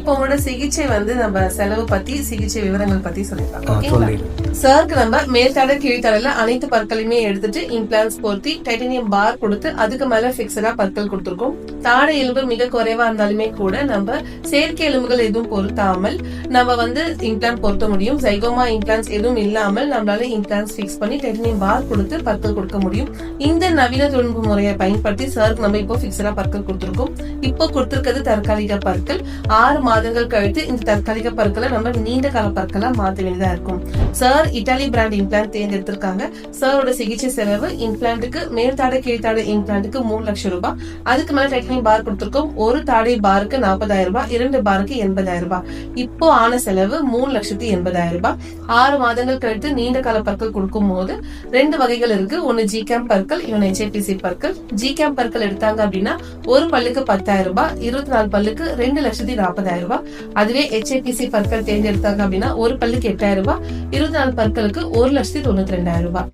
இப்போ உங்களோட சிகிச்சை நம்ம செலவு பத்தி சிகிச்சை விவரங்கள் பத்தி சொல்லிடலாம். சாருக்கு நம்ம மேல்தாட கீழ்த்தாடையில அனைத்து பற்களையுமே எடுத்துட்டு இம்ப்ளான்ஸ் பொருத்தி டைட்டானியம் பார் கொடுத்து அதுக்கு மேல பிக்ஸடா பற்கள் கொடுத்திருக்கோம். தாடை எலும்பு மிக குறைவா இருந்தாலுமே கூட நம்ம செயற்கை எலும்புகள் எதுவும் பொருத்தாமல் நம்ம இம்ப்ளான் பொருத்த முடியும். ஜைகோமா இம்ப்ளான்ஸ் எதுவும் இல்லாமல் நம்மளால இம்ப்ளான்ஸ் பிக்ஸ் பண்ணி டைட்டானியம் பார் கொடுத்து பற்கள் கொடுக்க முடியும். இந்த நவீன தொழில்நுட்ப முறையை பயன்படுத்தி சாருக்கு நம்ம இப்போ பிக்ஸடா பற்கள் கொடுத்திருக்கோம். இப்போ கொடுத்திருக்கிறது தற்காலிக பற்கள். 6 மாதங்கள் கழித்து இந்த தற்காலிக பற்களை நம்ம நீண்ட கால பற்களா மாற்ற வேண்டியதா இருக்கும். சார் இட்டாலி பிராண்ட் இம்ப்ளான்ட் தேர்ந்தெடுத்திருக்காங்க. சாரோட சிகிச்சை செலவு இம்ப்ளான்ட்டுக்கு மேல்தாடை கீழ்த்தாடை இம்ப்ளான்ட்டுக்கு 3 லட்சம் ரூபாய். அதுக்கு மேல டைட்டானியம் பார் கொடுத்திருக்கோம். ஒரு தாடை பாருக்கு 40,000 ரூபாய், 2 பாருக்கு 80,000 ரூபாய். இப்போ ஆன செலவு 3,80,000 ரூபாய். 6 மாதங்கள் கழித்து நீண்ட கால பற்கள் கொடுக்கும் போது 2 வகைகள் இருக்கு. ஒன்னு ஜிகேம் பற்கள், இன்னொன்னு HAPC பற்கள். ஜிகேம் பற்கள் எடுத்தாங்க அப்படின்னா ஒரு பல்லுக்கு 10,000 ரூபாய், 24 பல்லுக்கு 2,40,000 ரூபாய். அதுவே HAPC பற்கள் தேர்ந்தெடுத்தாங்க அப்படின்னா ஒரு பல்லுக்கு 8,000 ரூபாய், 24 பற்களுக்கு 1,92,000 ரூபாய்.